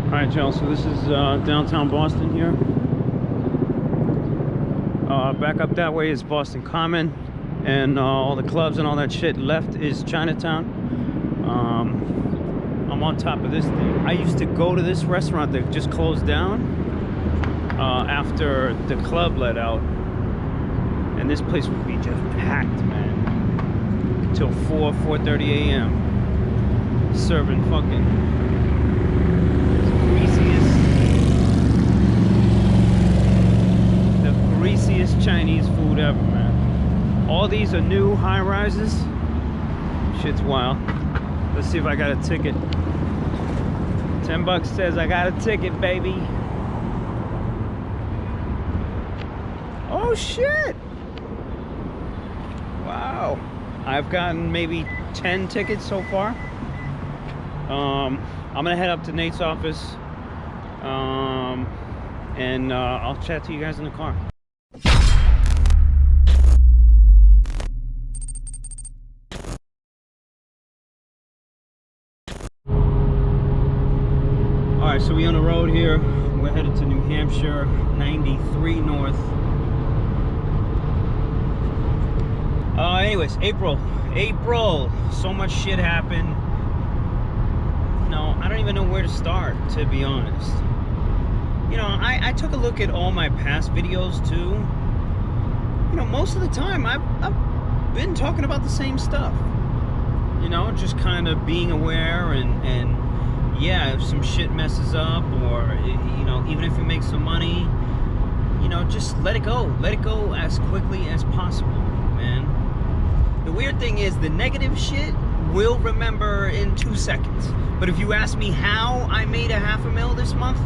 Alright, y'all, so this is downtown Boston here. Back up that way is Boston Common, and all the clubs and all that shit. Left is Chinatown. I'm on top of this thing. I used to go to this restaurant that just closed down after the club let out. And this place would be just packed, man. Till 4:30 a.m. Serving fucking greasiest Chinese food ever, man. All these are new high rises. Shit's wild. Let's see if I got a ticket. $10 says I got a ticket, baby. Oh shit! Wow. I've gotten maybe 10 tickets so far. I'm gonna head up to Nate's office, and I'll chat to you guys in the car. Alright, so we on the road here. We're headed to New Hampshire, 93 north. Anyways, April. So much shit happened. You know, I don't even know where to start, to be honest. You know, I took a look at all my past videos too. You know, most of the time I've been talking about the same stuff. You know, just kind of being aware and yeah, if some shit messes up, or, you know, even if you make some money, you know, just let it go. Let it go as quickly as possible, man. The weird thing is, the negative shit we'll remember in 2 seconds. But if you ask me how I made a $500,000 this month,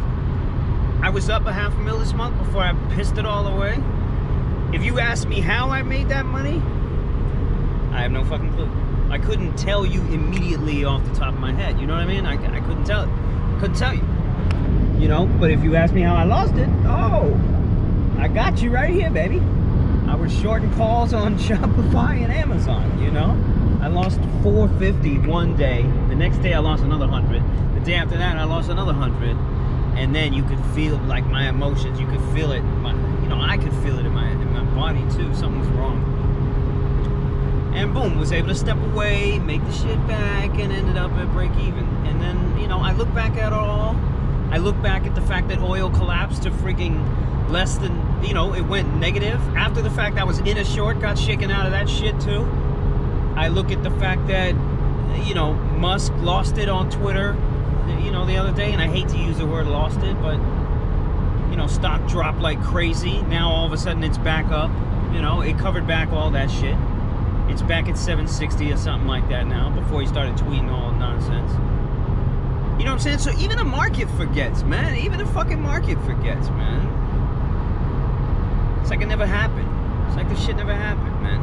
I was up a $500,000 this month before I pissed it all away. If you ask me how I made that money, I have no fucking clue. I couldn't tell you immediately off the top of my head. You know what I mean? I couldn't tell it. Couldn't tell you. You know, but if you ask me how I lost it, oh, I got you right here, baby. I was shorting calls on Shopify and Amazon, you know? I lost $450 one day. The next day I lost another 100. The day after that I lost another 100. And then you could feel, like, my emotions. You could feel it. You know, I could feel it in my body too. Something was wrong. And boom, was able to step away, make the shit back, and ended up at break even. And then, you know, I look back at it all. I look back at the fact that oil collapsed to freaking less than, you know, it went negative. After the fact I was in a short, got shaken out of that shit too. I look at the fact that, you know, Musk lost it on Twitter, you know, the other day. And I hate to use the word lost it, but, you know, stock dropped like crazy. Now all of a sudden it's back up. You know, it covered back all that shit. It's back at 760 or something like that now, before he started tweeting all nonsense. You know what I'm saying? So even the market forgets, man. Even the fucking market forgets, man. It's like it never happened. It's like this shit never happened, man.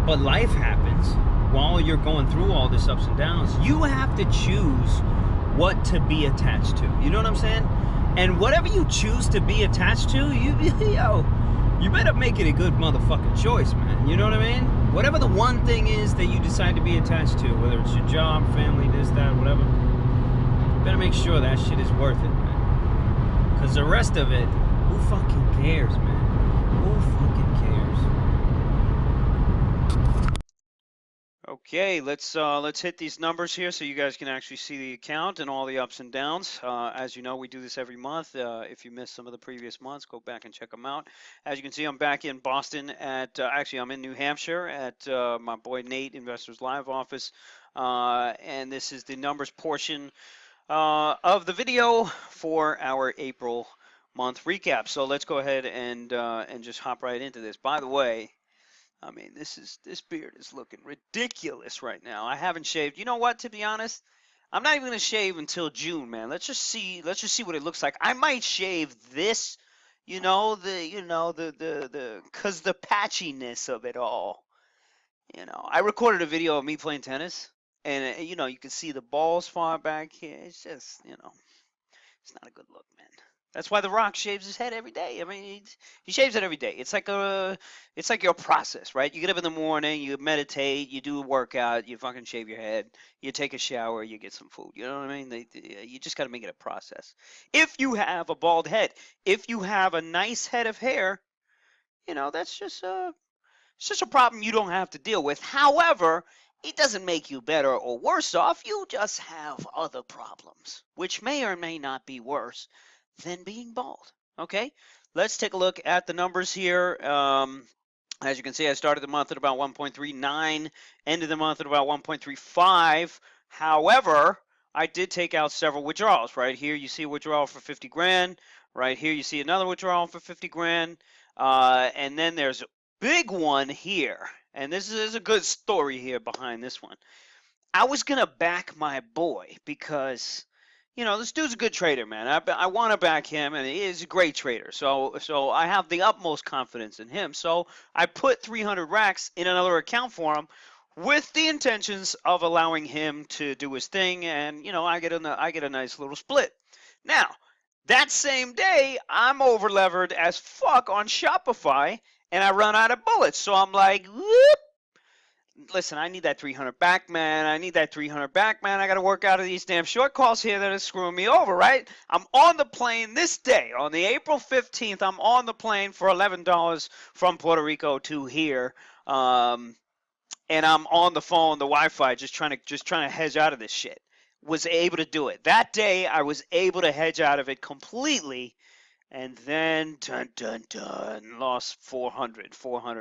But life happens while you're going through all this ups and downs. You have to choose what to be attached to. You know what I'm saying? And whatever you choose to be attached to, you better make it a good motherfucking choice, man. You know what I mean? Whatever the one thing is that you decide to be attached to, whether it's your job, family, this, that, whatever, you better make sure that shit is worth it, man. Because the rest of it, who fucking cares, man? Who fucking cares? Okay, let's hit these numbers here so you guys can actually see the account and all the ups and downs. As you know, we do this every month. If you missed some of the previous months, go back and check them out. As you can see, I'm back in Boston at, actually I'm in New Hampshire at my boy Nate, Investors Live office. And this is the numbers portion of the video for our April month recap. So let's go ahead and just hop right into this. By the way, I mean, this beard is looking ridiculous right now. I haven't shaved. You know what? To be honest, I'm not even gonna shave until June, man. Let's just see what it looks like. I might shave this, you know, cause the patchiness of it all. You know, I recorded a video of me playing tennis, and you know, you can see the balls far back here. It's just, you know, it's not a good look, man. That's why The Rock shaves his head every day. I mean, he shaves it every day. It's like your process, right? You get up in the morning, you meditate, you do a workout, you fucking shave your head, you take a shower, you get some food. You know what I mean? You just got to make it a process. If you have a bald head, if you have a nice head of hair, that's just it's just a problem you don't have to deal with. However, it doesn't make you better or worse off. You just have other problems, which may or may not be worse than being bald. Okay, let's take a look at the numbers here. As you can see, I started the month at about 1.39, ended the month at about 1.35. However, I did take out several withdrawals. Right here, you see a withdrawal for 50 grand. Right here, you see another withdrawal for 50 grand. And then there's a big one here. And this is a good story here behind this one. I was gonna back my boy because, this dude's a good trader, man. I want to back him, and he is a great trader. So I have the utmost confidence in him. So I put 300 racks in another account for him, with the intentions of allowing him to do his thing, and I get a nice little split. Now, that same day, I'm over levered as fuck on Shopify, and I run out of bullets. So I'm like, whoop, listen, I need that 300 back, man. I need that 300 back, man. I got to work out of these damn short calls here that are screwing me over, right? I'm on the plane this day, on the April 15th. I'm on the plane for $11 from Puerto Rico to here. And I'm on the phone, the Wi-Fi, just trying to hedge out of this shit. Was able to do it. That day, I was able to hedge out of it completely, and then dun dun dun, lost 400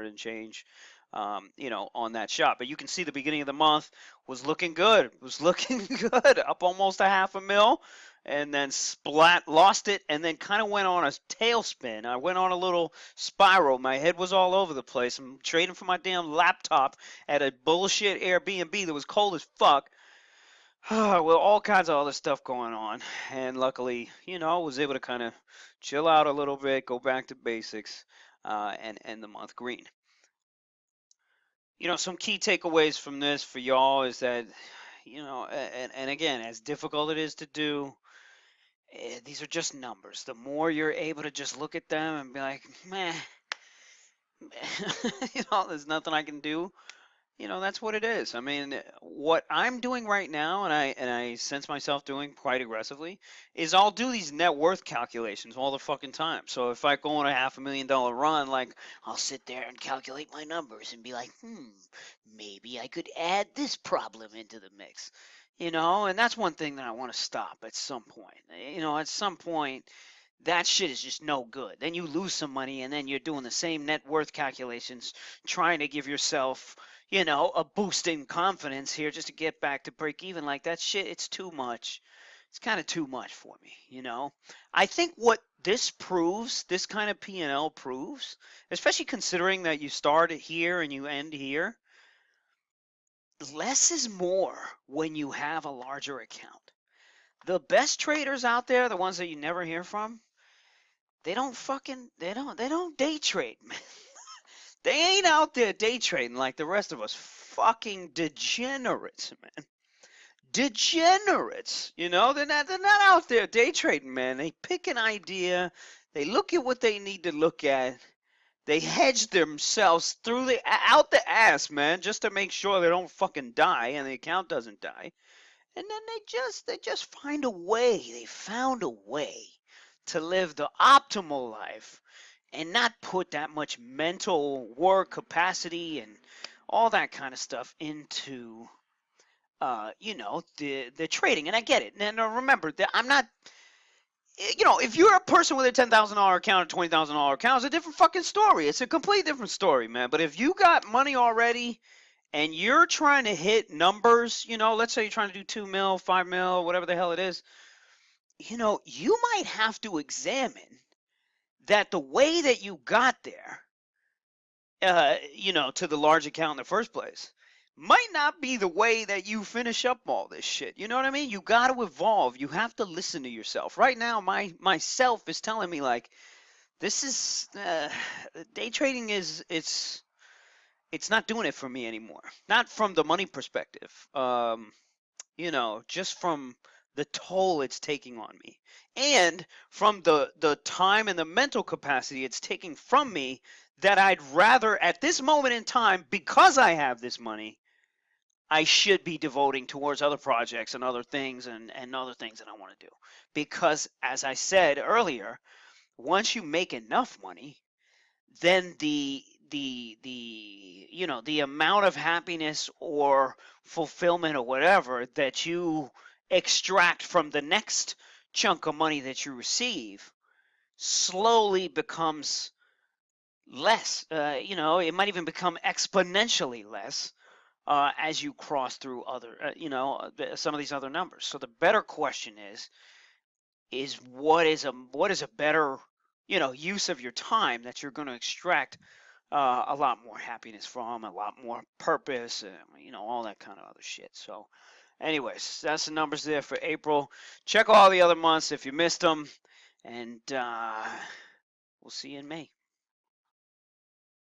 and change, on that shot. But you can see the beginning of the month was looking good. Was looking good, up almost a half a mil, and then splat, lost it, and then kind of went on a tailspin. I went on a little spiral. My head was all over the place. I'm trading for my damn laptop at a bullshit Airbnb that was cold as fuck. Well, all kinds of other stuff going on, and luckily, was able to kind of chill out a little bit, go back to basics, and end the month green. Some key takeaways from this for y'all is that, and again, as difficult it is to do, these are just numbers. The more you're able to just look at them and be like, meh, there's nothing I can do. That's what it is. I mean, what I'm doing right now, and I sense myself doing quite aggressively, is I'll do these net worth calculations all the fucking time. So if I go on a $500,000 run, like, I'll sit there and calculate my numbers and be like, maybe I could add this problem into the mix. And that's one thing that I want to stop at some point. At some point, that shit is just no good. Then you lose some money, and then you're doing the same net worth calculations, trying to give yourself, a boost in confidence here just to get back to break even. Like, that shit, it's too much. It's kind of too much for me. I think what this proves, this kind of PnL proves, especially considering that you start here and you end here, less is more when you have a larger account. The best traders out there, the ones that you never hear from, they don't day trade, man. They ain't out there day trading like the rest of us. Fucking degenerates, man. Degenerates. They're not out there day trading, man. They pick an idea, they look at what they need to look at, they hedge themselves out the ass, man, just to make sure they don't fucking die and the account doesn't die. And then they just find a way. They found a way to live the optimal life and not put that much mental work capacity and all that kind of stuff into the trading. And I get it. And remember that I'm not, if you're a person with a $10,000 account, a $20,000 account, it's a different fucking story. It's a completely different story, man. But if you got money already and you're trying to hit numbers, let's say you're trying to do 2 mil, 5 mil, whatever the hell it is, you might have to examine that the way that you got there, to the large account in the first place, might not be the way that you finish up all this shit. You know what I mean? You got to evolve. You have to listen to yourself. Right now, myself is telling me, like, this is day trading it's not doing it for me anymore. Not from the money perspective. Just from the toll it's taking on me, and from the time and the mental capacity it's taking from me, that I'd rather at this moment in time, because I have this money, I should be devoting towards other projects and other things, and other things that I want to do. Because as I said earlier, once you make enough money, then the amount of happiness or fulfillment or whatever that you extract from the next chunk of money that you receive slowly becomes less. It might even become exponentially less as you cross through other, some of these other numbers. So the better question is what is a better, use of your time that you're going to extract a lot more happiness from, a lot more purpose, all that kind of other shit. So, anyways, that's the numbers there for April. Check all the other months if you missed them, and we'll see you in May.